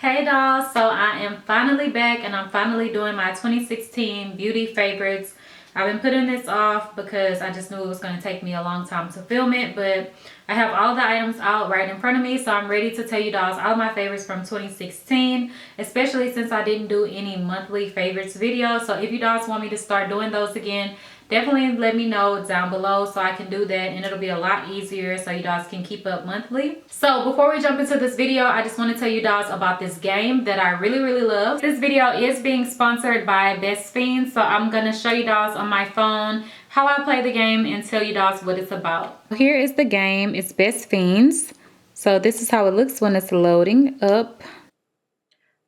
Hey dolls, so I am finally back and I'm finally doing my 2016 beauty favorites. I've been putting this off because I just knew it was going to take me a long time to film it, but I have all the items out right in front of me, so I'm ready to tell you dolls all my favorites from 2016, especially since I didn't do any monthly favorites videos. So if you dolls want me to start doing those again, definitely let me know down below so I can do that, and it'll be a lot easier so you guys can keep up monthly. So before we jump into this video, I just want to tell you guys about this game that I really love. This video is being sponsored by Fiends, so I'm gonna show you guys on my phone how I play the game and tell you guys what it's about. Here is the game. It's Fiends. So this is how it looks when it's loading up.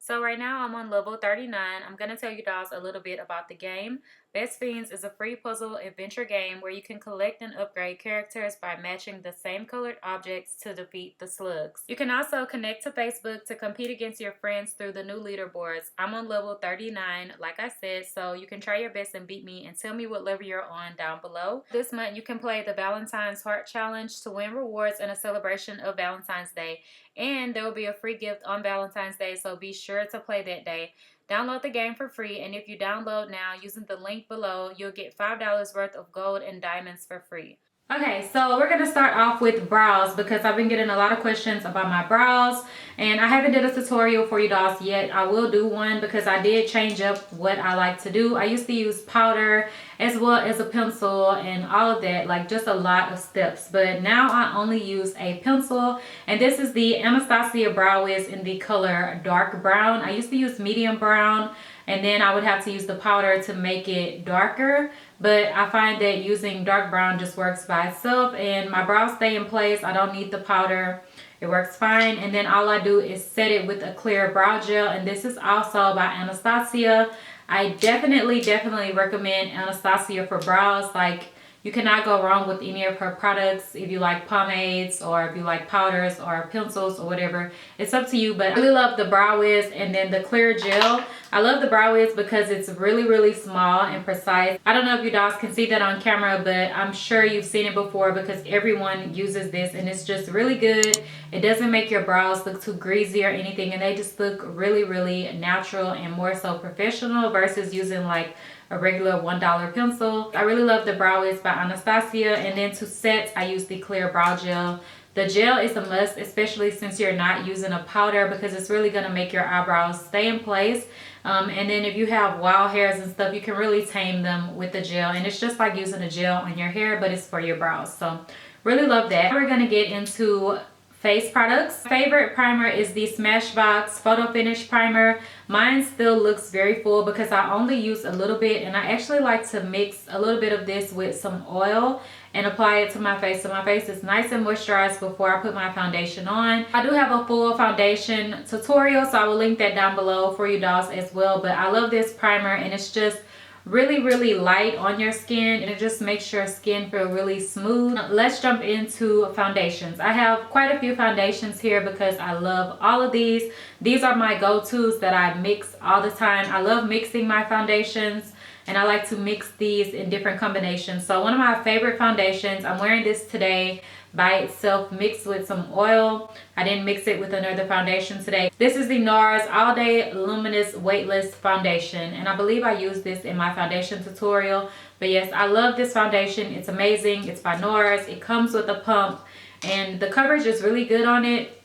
So right now I'm on level 39. I'm going to tell you guys a little bit about the game. Best Fiends is a free puzzle adventure game where you can collect and upgrade characters by matching the same colored objects to defeat the slugs. You can also connect to Facebook to compete against your friends through the new leaderboards. I'm on level 39, like I said, so you can try your best and beat me, and tell me what level you're on down below. This month you can play the Valentine's Heart Challenge to win rewards and a celebration of Valentine's Day. And there will be a free gift on Valentine's Day, so be sure to play that day. Download the game for free, and if you download now using the link below, you'll get $5 worth of gold and diamonds for free. Okay, so we're going to start off with brows because I've been getting a lot of questions about my brows, and I haven't did a tutorial for you guys yet. I will do one because I did change up what I like to do. I used to use powder as well as a pencil and all of that, like just a lot of steps, but now I only use a pencil, and this is the Anastasia Brow Wiz in the color dark brown. I used to use medium brown, and then I would have to use the powder to make it darker, but I find that using dark brown just works by itself, and my brows stay in place. I don't need the powder. It works fine. And then all I do is set it with a clear brow gel, and this is also by Anastasia. I definitely recommend Anastasia for brows. Like, you cannot go wrong with any of her products. If you like pomades or if you like powders or pencils or whatever, it's up to you. But I really love the Brow Wiz and then the clear gel. I love the Brow Wiz because it's really small and precise. I don't know if you guys can see that on camera, but I'm sure you've seen it before because everyone uses this, and it's just really good. It doesn't make your brows look too greasy or anything, and they just look really natural and more so professional versus using like a regular $1 pencil. I really love the Brow Wiz by Anastasia, and then to set I use the clear brow gel. The gel is a must, especially since you're not using a powder, because it's really going to make your eyebrows stay in place. And then if you have wild hairs and stuff, you can really tame them with the gel, and it's just like using a gel on your hair, but it's for your brows. So really love that. We're going to get into face products. Favorite primer is the Smashbox Photo Finish Primer. Mine still looks very full because I only use a little bit, and I actually like to mix a little bit of this with some oil and apply it to my face so my face is nice and moisturized before I put my foundation on. I do have a full foundation tutorial, so I will link that down below for you dolls as well. But I love this primer, and it's just really light on your skin, and it just makes your skin feel really smooth. Let's jump into foundations. I have quite a few foundations here because I love all of these. These are my go-tos that I mix all the time. I love mixing my foundations, and I like to mix these in different combinations. So one of my favorite foundations, I'm wearing this today by itself mixed with some oil. I didn't mix it with another foundation today. This is the NARS All Day Luminous Weightless Foundation, and I believe I used this in my foundation tutorial. But yes, I love this foundation. It's amazing. It's by NARS. It comes with a pump, and the coverage is really good on it.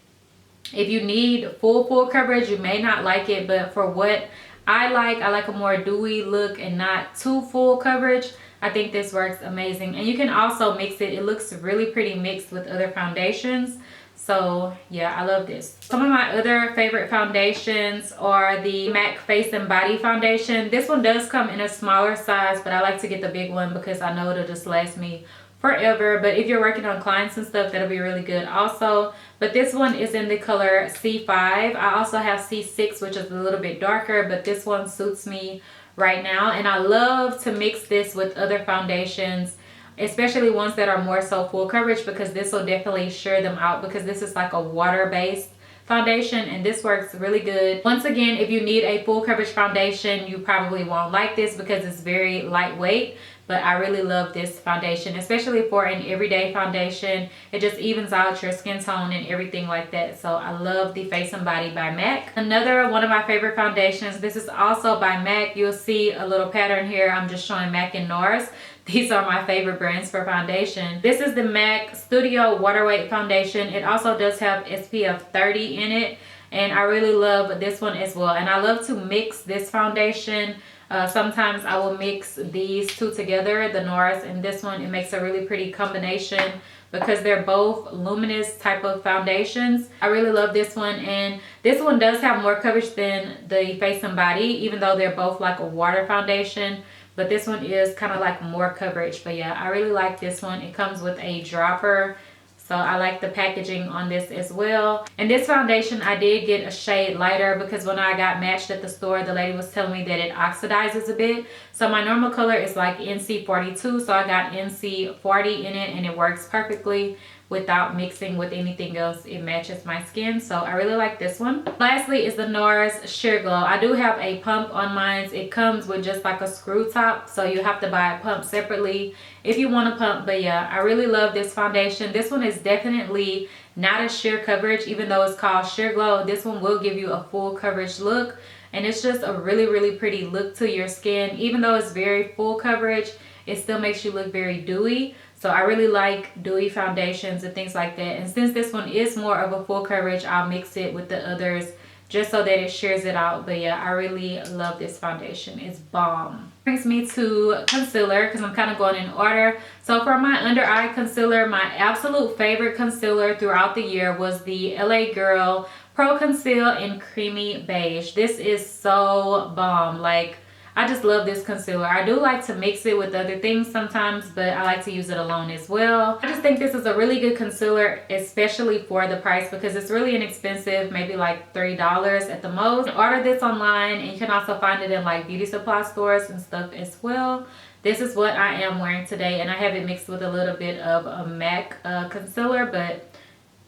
If you need full coverage, you may not like it, but for what I like a more dewy look and not too full coverage. I think this works amazing, and you can also mix it. It looks really pretty mixed with other foundations. So yeah, I love this. Some of my other favorite foundations are the MAC Face and Body Foundation. This one does come in a smaller size, but I like to get the big one because I know it'll just last me forever. But if you're working on clients and stuff, that'll be really good also. But this one is in the color C5. I also have C6, which is a little bit darker, but this one suits me right now, and I love to mix this with other foundations, especially ones that are more so full coverage, because this will definitely sheer them out, because this is like a water-based foundation, and this works really good. Once again, if you need a full coverage foundation, you probably won't like this because it's very lightweight, but I really love this foundation, especially for an everyday foundation. It just evens out your skin tone and everything like that. So I love the Face and Body by MAC. Another one of my favorite foundations, this is also by MAC. You'll see a little pattern here. I'm just showing MAC and NARS. These are my favorite brands for foundation. This is the MAC Studio Water Weight Foundation. It also does have SPF 30 in it, and I really love this one as well. And I love to mix this foundation. Sometimes I will mix these two together, the NARS and this one. It makes a really pretty combination because they're both luminous type of foundations. I really love this one, and this one does have more coverage than the Face and Body, even though they're both like a water foundation. But this one is kind of like more coverage. But yeah, I really like this one. It comes with a dropper, so I like the packaging on this as well. And this foundation, I did get a shade lighter because when I got matched at the store, the lady was telling me that it oxidizes a bit. So my normal color is like NC42, so I got NC40 in it, and it works perfectly without mixing with anything else. It matches my skin, so I really like this one. Lastly is the NARS Sheer Glow. I do have a pump on mine. It comes with just like a screw top, so you have to buy a pump separately if you want a pump. But yeah, I really love this foundation. This one is definitely not a sheer coverage, even though it's called Sheer Glow. This one will give you a full coverage look, and it's just a really pretty look to your skin. Even though it's very full coverage, it still makes you look very dewy. So I really like dewy foundations and things like that. And since this one is more of a full coverage, I'll mix it with the others just so that it shears it out. But yeah, I really love this foundation. It's bomb. Brings me to concealer, because I'm kind of going in order. So for my under eye concealer, my absolute favorite concealer throughout the year was the LA Girl Pro Conceal in Creamy Beige. This is so bomb. Like, I just love this concealer. I do like to mix it with other things sometimes, but I like to use it alone as well. I just think this is a really good concealer, especially for the price, because it's really inexpensive, maybe like $3 at the most. Order this online, and you can also find it in like beauty supply stores and stuff as well. This is what I am wearing today, and I have it mixed with a little bit of a MAC concealer, but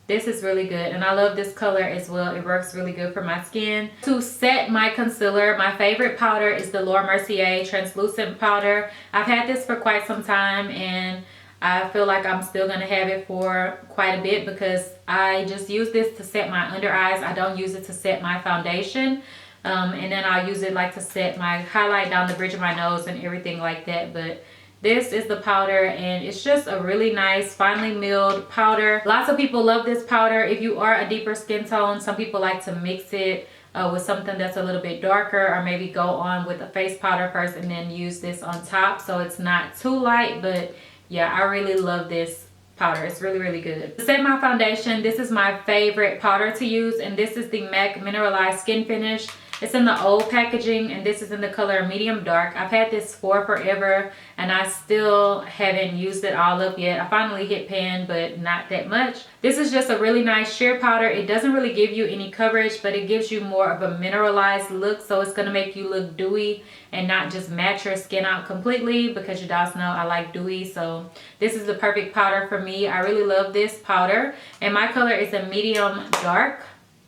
this is really good, and I love this color as well. It works really good for my skin. To set my concealer, my favorite powder is the Laura Mercier translucent powder. I've had this for quite some time, and I feel like I'm still going to have it for quite a bit because I just use this to set my under eyes. I don't use it to set my foundation. And then I'll use it like to set my highlight down the bridge of my nose and everything like that. But this is the powder, and it's just a really nice finely milled powder. Lots of people love this powder. If you are a deeper skin tone, some people like to mix it with something that's a little bit darker, or maybe go on with a face powder first and then use this on top so it's not too light. But yeah, I really love this powder. It's really good. To set my foundation, this is my favorite powder to use, and this is the MAC Mineralized Skin Finish. It's in the old packaging, and this is in the color medium dark. I've had this for forever, and I still haven't used it all up yet. I finally hit pan, but not that much. This is just a really nice sheer powder. It doesn't really give you any coverage, but it gives you more of a mineralized look, so it's going to make you look dewy and not just match your skin out completely, because you guys know I like dewy. So this is the perfect powder for me. I really love this powder, and my color is a medium dark.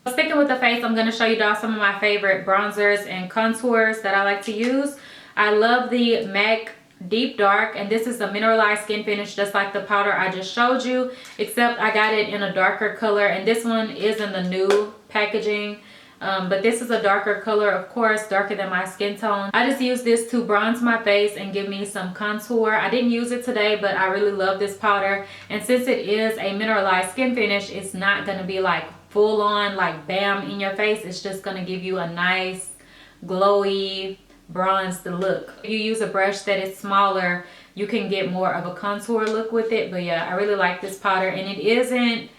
Sticking with the face, I'm going to show you guys some of my favorite bronzers and contours that I like to use. I love the MAC Deep Dark, and this is a mineralized skin finish just like the powder I just showed you, except I got it in a darker color, and this one is in the new packaging. But this is a darker color, of course, darker than my skin tone. I just use this to bronze my face and give me some contour. I didn't use it today, but I really love this powder. And since it is a mineralized skin finish, it's not going to be like full on like bam in your face. It's just going to give you a nice glowy bronzed look. If you use a brush that is smaller, you can get more of a contour look with it. But yeah, I really like this powder, and it isn't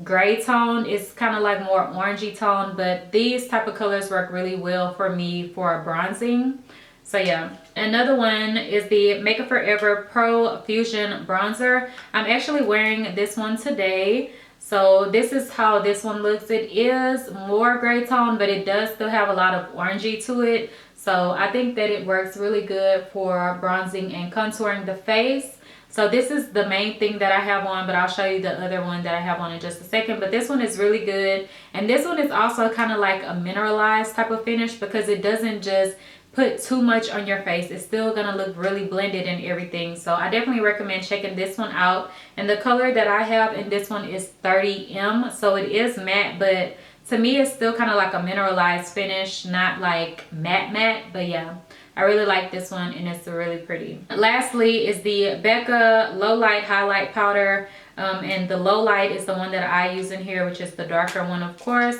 gray tone. It's kind of like more orangey tone, but these type of colors work really well for me for bronzing. So yeah, another one is the Makeup Forever Pro Fusion Bronzer. I'm actually wearing this one today. So this is how this one looks. It is more gray tone, but it does still have a lot of orangey to it. So I think that it works really good for bronzing and contouring the face. So this is the main thing that I have on, but I'll show you the other one that I have on in just a second. But this one is really good. And this one is also kind of like a mineralized type of finish, because it doesn't just put too much on your face. It's still gonna look really blended and everything. So I definitely recommend checking this one out. And the color that I have in this one is 30M. So it is matte, but to me it's still kind of like a mineralized finish, not like matte, but yeah. I really like this one and it's really pretty. Lastly is the Becca Low Light Highlight Powder. And the low light is the one that I use in here, which is the darker one, of course,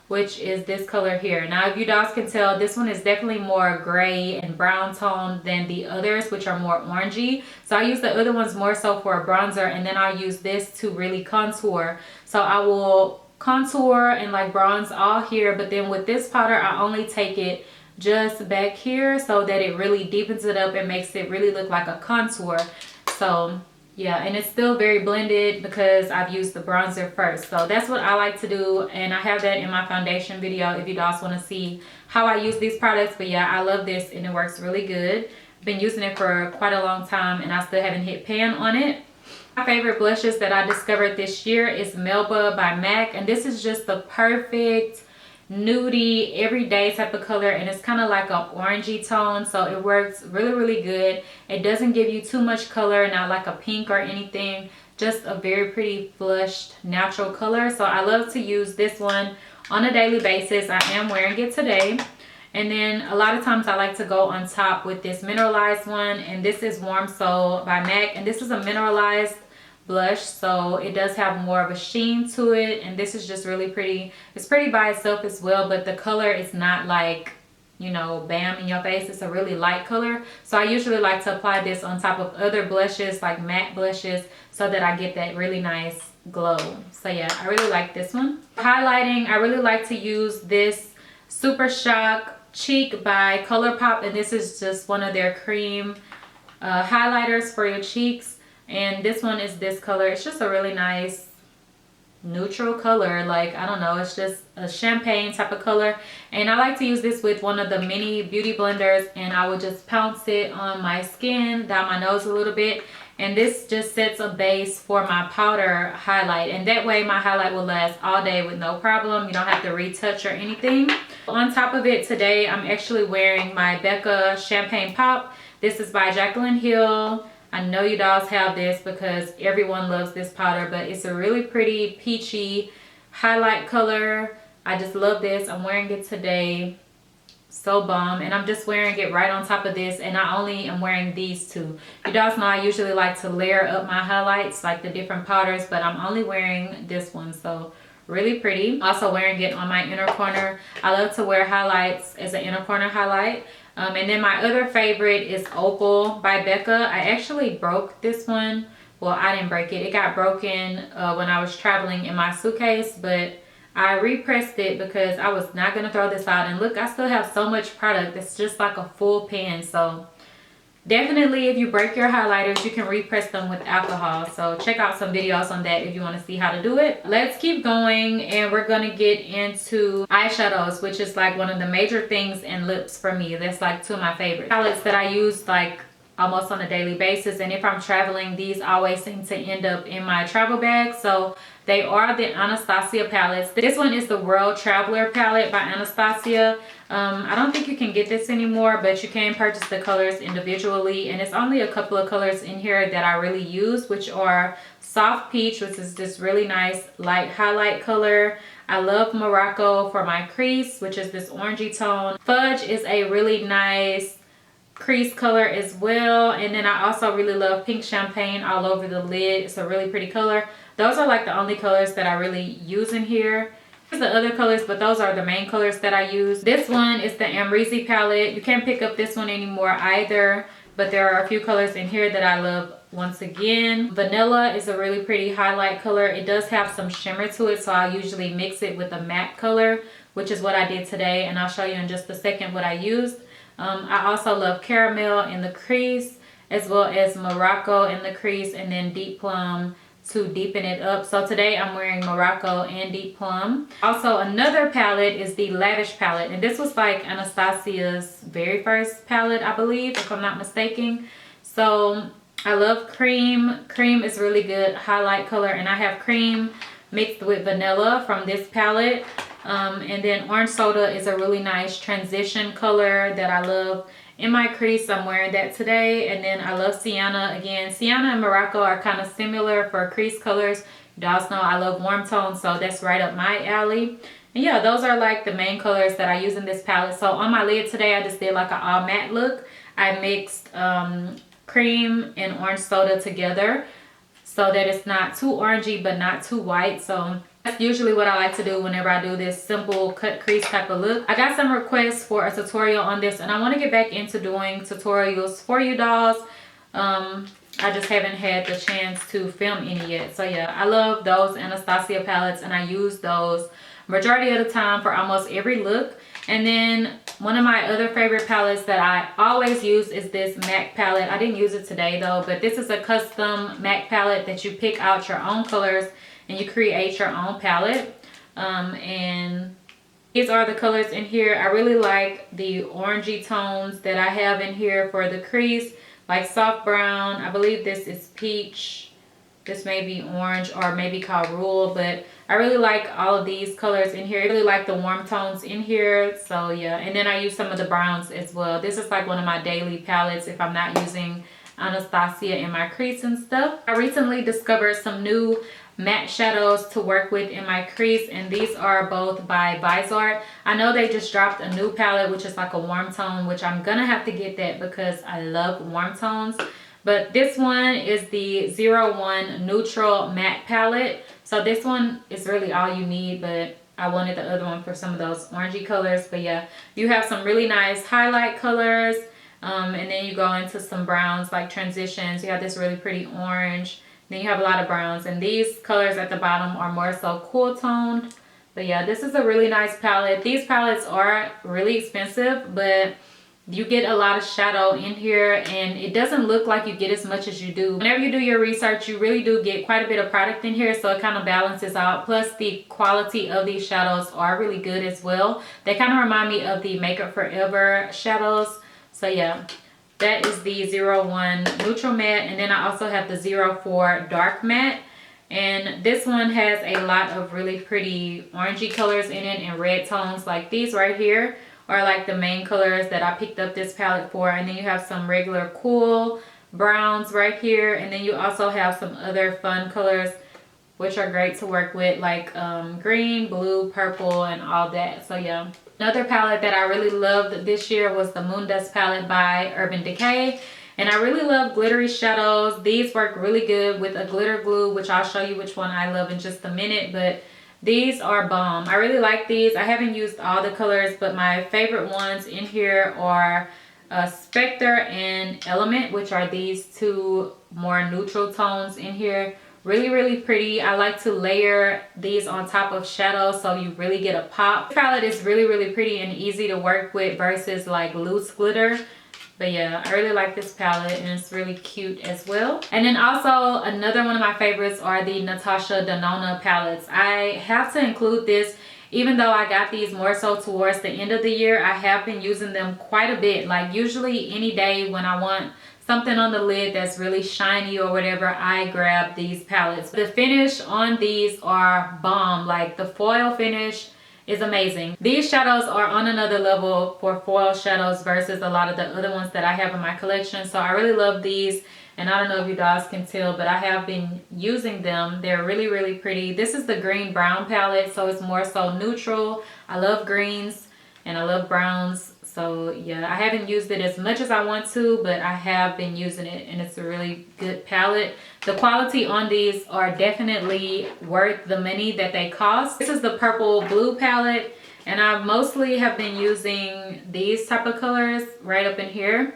which is this color here. Now, if you guys can tell, this one is definitely more gray and brown tone than the others, which are more orangey. So I use the other ones more so for a bronzer, and then I'll use this to really contour. So I will contour and like bronze all here, but then with this powder, I only take it just back here so that it really deepens it up and makes it really look like a contour. So yeah, and it's still very blended because I've used the bronzer first. So that's what I like to do, and I have that in my foundation video if you guys want to see how I use these products. But yeah, I love this and it works really good. I've been using it for quite a long time and I still haven't hit pan on it. My favorite blushes that I discovered this year is Melba by MAC, and this is just the perfect nudie everyday type of color, and it's kind of like an orangey tone, so it works really good. It doesn't give you too much color, not like a pink or anything, just a very pretty flushed natural color. So I love to use this one on a daily basis. I am wearing it today, and then a lot of times I like to go on top with this mineralized one, and this is Warm Soul by MAC, and this is a mineralized blush, so it does have more of a sheen to it, and this is just really pretty. It's pretty by itself as well, but the color is not like, you know, bam in your face. It's a really light color, so I usually like to apply this on top of other blushes, like matte blushes, so that I get that really nice glow. So yeah, I really like this one. Highlighting, I really like to use this Super Shock Cheek by ColourPop, and this is just one of their cream highlighters for your cheeks. And this one is this color. It's just a really nice neutral color, like I don't know, it's just a champagne type of color. And I like to use this with one of the mini beauty blenders, and I would just pounce it on my skin, down my nose a little bit, and this just sets a base for my powder highlight, and that way my highlight will last all day with no problem. You don't have to retouch or anything. On top of it today, I'm actually wearing my Becca Champagne Pop. This is by Jaclyn Hill. I know you guys have this because everyone loves this powder, but it's a really pretty peachy highlight color. I just love this. I'm wearing it today. So bomb. And I'm just wearing it right on top of this, and I only am wearing these two. You guys know I usually like to layer up my highlights, like the different powders, but I'm only wearing this one. So really pretty. Also wearing it on my inner corner. I love to wear highlights as an inner corner highlight. And then my other favorite is Opal by Becca. I actually broke this one. Well, I didn't break it. It got broken when I was traveling in my suitcase, but I repressed it because I was not going to throw this out. And look, I still have so much product. It's just like a full pan. So definitely, if you break your highlighters, you can repress them with alcohol. So check out some videos on that if you want to see how to do it. Let's keep going, and we're going to get into eyeshadows, which is like one of the major things in lips for me. That's like two of my favorite palettes that I use like almost on a daily basis. And if I'm traveling, these always seem to end up in my travel bag. So they are the Anastasia palettes. This one is the World Traveler palette by Anastasia. I don't think you can get this anymore, but you can purchase the colors individually, and it's only a couple of colors in here that I really use, which are Soft Peach, which is this really nice light highlight color. I love Morocco for my crease, which is this orangey tone. Fudge is a really nice crease color as well, and then I also really love Pink Champagne all over the lid. It's a really pretty color. Those are like the only colors that I really use in here. Here's the other colors, but those are the main colors that I use. This one is the Amrezy palette. You can't pick up this one anymore either, but there are a few colors in here that I love. Once again, Vanilla is a really pretty highlight color. It does have some shimmer to it, so I usually mix it with a matte color, which is what I did today, and I'll show you in just a second what I used. I also love Caramel in the crease, as well as Morocco in the crease, and then Deep Plum to deepen it up. So today I'm wearing Morocco and Deep Plum. Also, another palette is the Lavish palette, and this was like Anastasia's very first palette, I believe, if I'm not mistaken. So I love Cream. Cream is really good highlight color, and I have Cream mixed with Vanilla from this palette. And then orange soda is a really nice transition color that I love in my crease. I'm wearing that today. And then I love sienna. Again, sienna and Morocco are kind of similar for crease colors. You guys know I love warm tones, so that's right up my alley. And yeah, those are like the main colors that I use in this palette. So on my lid today, I just did like an all matte look. I mixed cream and orange soda together so that it's not too orangey but not too white. So that's usually what I like to do whenever I do this simple cut crease type of look. I got some requests for a tutorial on this, and I want to get back into doing tutorials for you dolls. I just haven't had the chance to film any yet. So yeah, I love those Anastasia palettes, and I use those majority of the time for almost every look. And then one of my other favorite palettes that I always use is this MAC palette. I didn't use it today though, but this is a custom MAC palette that you pick out your own colors and you create your own palette. And these are the colors in here. I really like the orangey tones that I have in here for the crease, like soft brown. I believe this is peach. This may be orange or maybe called Rule, but I really like all of these colors in here. I really like the warm tones in here. So yeah, and then I use some of the browns as well. This is like one of my daily palettes if I'm not using Anastasia in my crease and stuff. I recently discovered some new matte shadows to work with in my crease, and these are both by Bizart. I know they just dropped a new palette which is like a warm tone, which I'm gonna have to get that because I love warm tones. But this one is the 01 Neutral Matte Palette. So this one is really all you need, but I wanted the other one for some of those orangey colors. But yeah, you have some really nice highlight colors. And then you go into some browns like transitions. You have this really pretty orange. Then you have a lot of browns. And these colors at the bottom are more so cool toned. But yeah, this is a really nice palette. These palettes are really expensive, but you get a lot of shadow in here and it doesn't look like you get as much as you do. Whenever you do your research, you really do get quite a bit of product in here, so it kind of balances out. Plus the quality of these shadows are really good as well. They kind of remind me of the Makeup Forever shadows. So yeah, that is the 01 Neutral Matte, and then I also have the 04 Dark Matte. And this one has a lot of really pretty orangey colors in it and red tones. Like these right here are like the main colors that I picked up this palette for. And then you have some regular cool browns right here, and then you also have some other fun colors which are great to work with, like green, blue, purple, and all that. So yeah, another palette that I really loved this year was the Moondust palette by Urban Decay. And I really love glittery shadows. These work really good with a glitter glue, which I'll show you which one I love in just a minute. But these are bomb. I really like these. I haven't used all the colors, but my favorite ones in here are Spectre and Element, which are these two more neutral tones in here. Really, really pretty. I like to layer these on top of shadows so you really get a pop. This palette is really, really pretty and easy to work with versus like loose glitter. But yeah, I really like this palette and it's really cute as well. And then also another one of my favorites are the Natasha Denona palettes. I have to include this, even though I got these more so towards the end of the year. I have been using them quite a bit. Like usually any day when I want something on the lid that's really shiny or whatever, I grab these palettes. The finish on these are bomb. Like the foil finish is amazing. These shadows are on another level for foil shadows versus a lot of the other ones that I have in my collection. So I really love these, and I don't know if you guys can tell, but I have been using them. They're really, really pretty. This is the green brown palette, so it's more so neutral. I love greens and I love browns. So yeah, I haven't used it as much as I want to, but I have been using it and it's a really good palette. The quality on these are definitely worth the money that they cost. This is the purple blue palette, and I mostly have been using these type of colors right up in here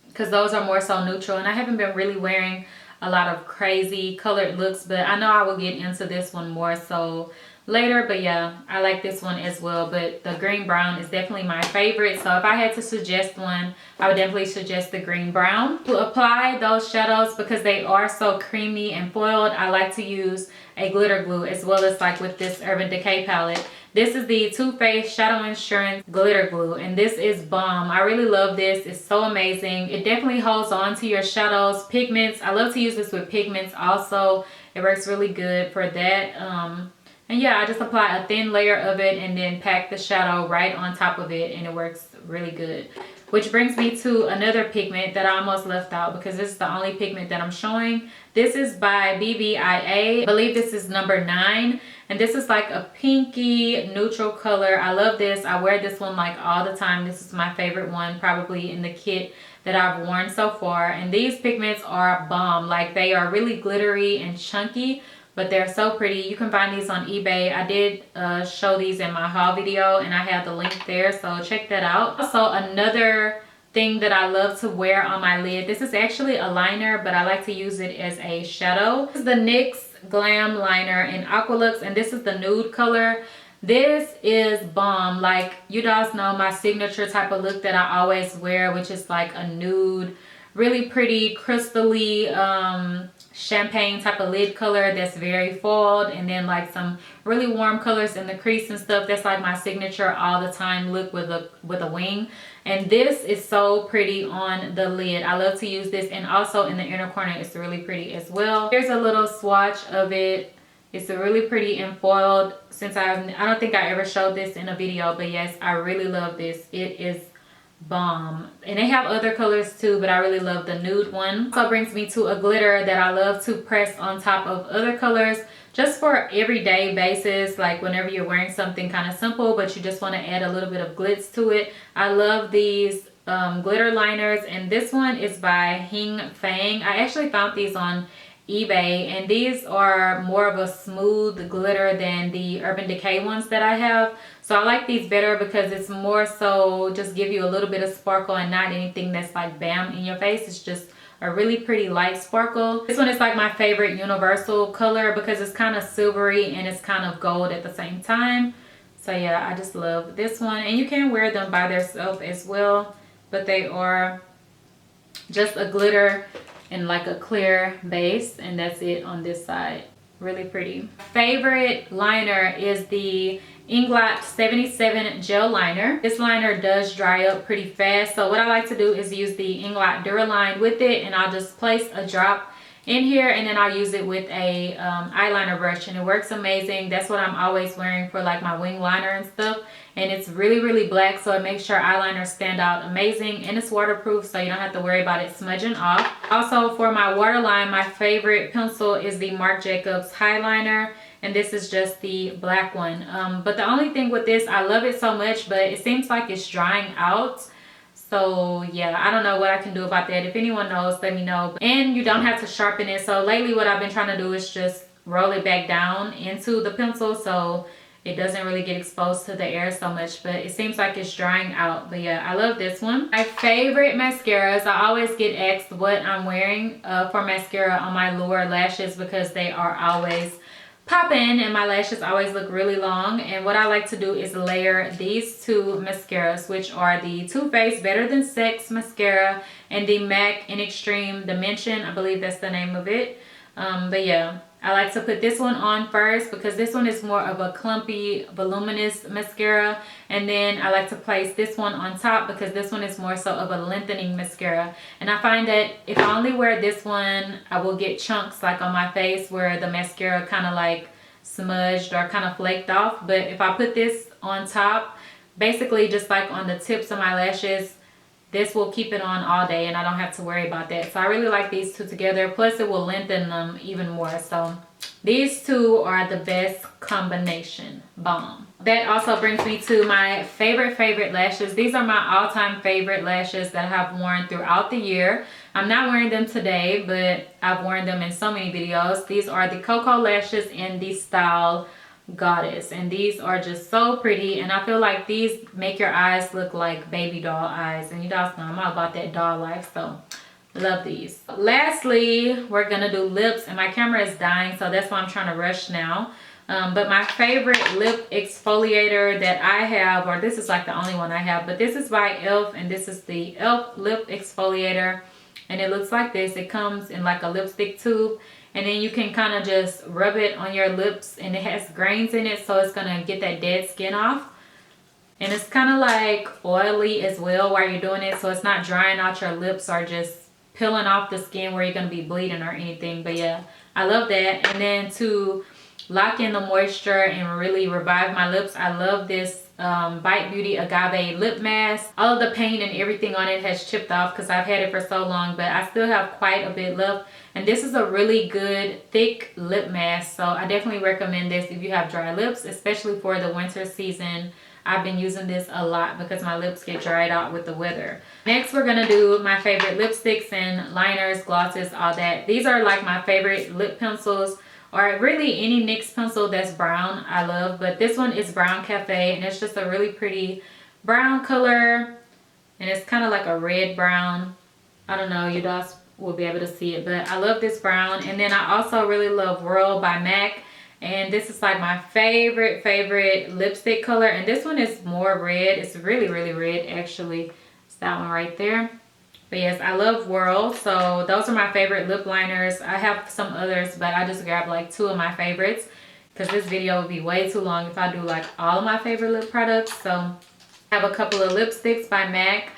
because those are more so neutral, and I haven't been really wearing a lot of crazy colored looks, but I know I will get into this one more so later. But yeah, I like this one as well, but the green brown is definitely my favorite. So if I had to suggest one, I would definitely suggest the green brown. To apply those shadows, because they are so creamy and foiled, I like to use a glitter glue as well as like with this Urban Decay palette. This is the Too Faced Shadow Insurance glitter glue, and this is bomb. I really love this. It's so amazing. It definitely holds on to your shadows, pigments. I love to use this with pigments also. It works really good for that. And yeah, I just apply a thin layer of it and then pack the shadow right on top of it, and it works really good. Which brings me to another pigment that I almost left out because this is the only pigment that I'm showing. This is by BBIA. I believe this is number 9. And this is like a pinky neutral color. I love this. I wear this one like all the time. This is my favorite one probably in the kit that I've worn so far. And these pigments are bomb. Like, they are really glittery and chunky, but they're so pretty. You can find these on eBay. I did show these in my haul video, and I have the link there, so check that out. Also, another thing that I love to wear on my lid, this is actually a liner, but I like to use it as a shadow. This is the NYX Glam Liner in Aqualux, and this is the nude color. This is bomb. Like, you guys know my signature type of look that I always wear, which is like a nude, really pretty crystally champagne type of lid color that's very foiled, and then like some really warm colors in the crease and stuff. That's like my signature all the time look with a wing. And this is so pretty on the lid. I love to use this, and also in the inner corner it's really pretty as well. Here's a little swatch of it. It's a really pretty and foiled. Since I don't think I ever showed this in a video, but yes, I really love this. It is bomb. And they have other colors too, but I really love the nude one. So brings me to a glitter that I love to press on top of other colors, just for everyday basis, like whenever you're wearing something kind of simple but you just want to add a little bit of glitz to it. I love these glitter liners, and this one is by Hing Fang. I actually found these on eBay, and these are more of a smooth glitter than the Urban Decay ones that I have. So I like these better because it's more so just give you a little bit of sparkle and not anything that's like bam in your face. It's just a really pretty light sparkle. This one is like my favorite universal color because it's kind of silvery and it's kind of gold at the same time. So yeah, I just love this one. And you can wear them by themselves as well, but they are just a glitter and like a clear base, and that's it on this side. Really pretty. Favorite liner is the Inglot 77 gel liner. This liner does dry up pretty fast, so what I like to do is use the Inglot Duraline with it, and I'll just place a drop in here, and then I'll use it with a eyeliner brush, and it works amazing. That's what I'm always wearing for like my wing liner and stuff, and it's really black, so it makes your eyeliners stand out amazing, and it's waterproof, so you don't have to worry about it smudging off. Also, for my waterline, my favorite pencil is the Marc Jacobs Highliner, and this is just the black one. But the only thing with this, I love it so much, but it seems like it's drying out. So yeah, I don't know what I can do about that. If anyone knows, let me know. And you don't have to sharpen it. So lately what I've been trying to do is just roll it back down into the pencil so it doesn't really get exposed to the air so much, but it seems like it's drying out. But yeah, I love this one. My favorite mascaras, I always get asked what I'm wearing for mascara on my lower lashes because they are always popping and my lashes always look really long. And what I like to do is layer these two mascaras, which are the Too Faced Better Than Sex mascara and the MAC in Extreme Dimension. I believe that's the name of it. But yeah, I like to put this one on first because this one is more of a clumpy, voluminous mascara. And then I like to place this one on top because this one is more so of a lengthening mascara. And I find that if I only wear this one, I will get chunks like on my face where the mascara kind of like smudged or kind of flaked off. But if I put this on top, basically just like on the tips of my lashes, this will keep it on all day and I don't have to worry about that. So I really like these two together. Plus it will lengthen them even more. So these two are the best combination. Bomb. That also brings me to my favorite lashes. These are my all-time favorite lashes that I have worn throughout the year. I'm not wearing them today, but I've worn them in so many videos. These are the Cocoa lashes in the style Goddess, and these are just so pretty, and I feel like these make your eyes look like baby doll eyes, and you guys know I'm all about that doll life, so love these. Lastly, we're gonna do lips, and my camera is dying, so that's why I'm trying to rush now. But my favorite lip exfoliator that I have, or this is like the only one I have, but this is by e.l.f. and this is the e.l.f. lip exfoliator, and it looks like this. It comes in like a lipstick tube, and then you can kind of just rub it on your lips, and it has grains in it, so it's gonna get that dead skin off. And it's kind of like oily as well while you're doing it, so it's not drying out your lips or just peeling off the skin where you're gonna be bleeding or anything. But yeah, I love that. And then to lock in the moisture and really revive my lips. I love this Bite Beauty Agave lip mask. All of the paint and everything on it has chipped off because I've had it for so long, but I still have quite a bit left. And this is a really good thick lip mask, so I definitely recommend this if you have dry lips, especially for the winter season. I've been using this a lot because my lips get dried out with the weather. Next, we're gonna do my favorite lipsticks and liners, glosses, all that. These are like my favorite lip pencils, or really any NYX pencil that's brown I love, but this one is Brown Cafe, and it's just a really pretty brown color, and it's kind of like a red brown. I don't know, you guys will be able to see it, but I love this brown. And then I also really love Whirl by MAC, and this is like my favorite lipstick color, and this one is more red. It's really red actually. It's that one right there. But yes, I love Whirl. So those are my favorite lip liners. I have some others, but I just grabbed like 2 of my favorites because this video would be way too long if I do like all of my favorite lip products. So I have a couple of lipsticks by MAC.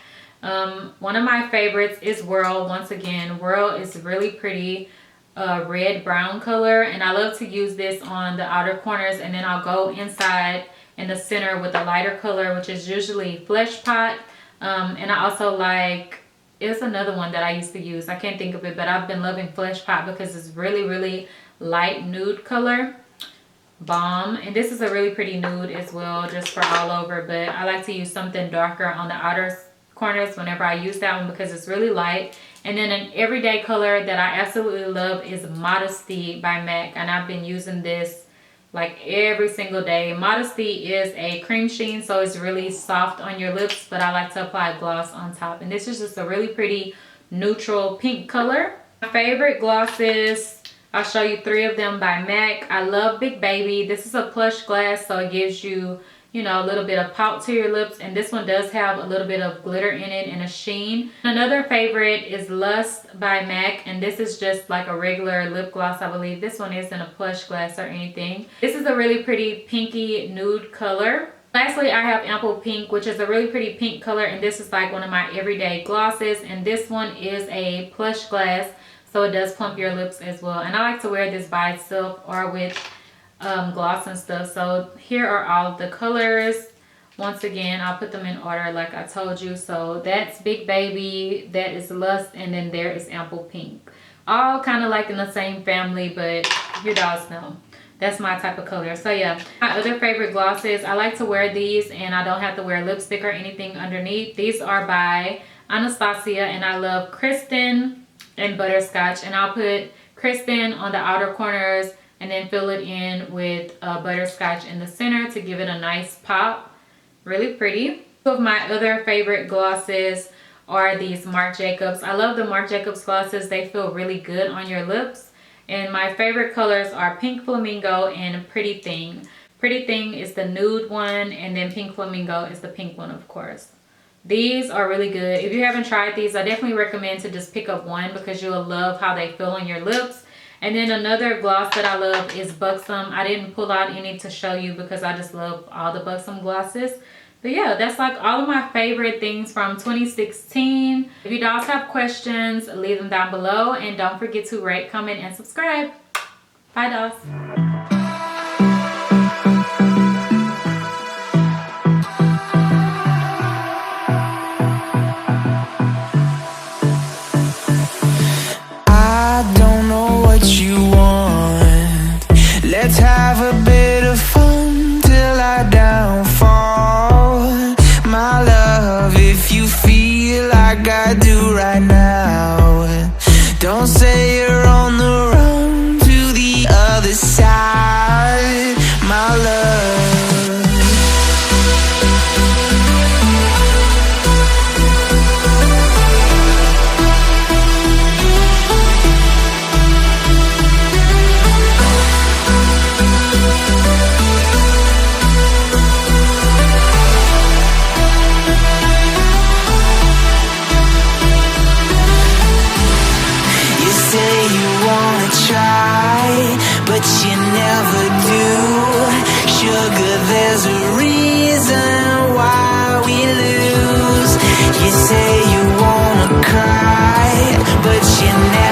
One of my favorites is Whirl. Once again, Whirl is really pretty red brown color, and I love to use this on the outer corners, and then I'll go inside in the center with a lighter color, which is usually Flesh Pot. And I also like, it's another one that I used to use, I can't think of it, but I've been loving Flesh Pot because it's really light nude color. Bomb. And this is a really pretty nude as well, just for all over, but I like to use something darker on the outer corners whenever I use that one because it's really light. And then an everyday color that I absolutely love is Modesty by MAC, and I've been using this like every single day. Modesty is a cream sheen, so it's really soft on your lips, but I like to apply gloss on top, and this is just a really pretty neutral pink color. My favorite glosses, I'll show you 3 of them by MAC. I love Big Baby. This is a plush glass, so it gives you, you know, a little bit of pout to your lips, and this one does have a little bit of glitter in it and a sheen. Another favorite is Lust by MAC, and this is just like a regular lip gloss, I believe. This one isn't a plush glass or anything. This is a really pretty pinky nude color. Lastly, I have Ample Pink, which is a really pretty pink color, and this is like one of my everyday glosses, and this one is a plush glass, so it does plump your lips as well. And I like to wear this by itself or with gloss and stuff. So here are all of the colors. Once again, I'll put them in order like I told you. So that's Big Baby, that is Lust, and then there is Ample Pink. All kind of like in the same family, but you guys know that's my type of color. So yeah, my other favorite glosses, I like to wear these and I don't have to wear lipstick or anything underneath. These are by Anastasia, and I love Kristen and Butterscotch, and I'll put Kristen on the outer corners and then fill it in with Butterscotch in the center to give it a nice pop. Really pretty. 2 of my other favorite glosses are these Marc Jacobs. I love the Marc Jacobs glosses. They feel really good on your lips. And my favorite colors are Pink Flamingo and Pretty Thing. Pretty Thing is the nude one, and then Pink Flamingo is the pink one, of course. These are really good. If you haven't tried these, I definitely recommend to just pick up one because you'll love how they feel on your lips. And then another gloss that I love is Buxom. I didn't pull out any to show you because I just love all the Buxom glosses. But yeah, that's like all of my favorite things from 2016. If you guys have questions, leave them down below. And don't forget to rate, comment, and subscribe. Bye, dolls. Let's have a bit of fun till I downfall. My love, if you feel like I do right now, don't say you're on the run to the other side, my love. But you never do. Sugar, there's a reason why we lose. You say you wanna cry, but you never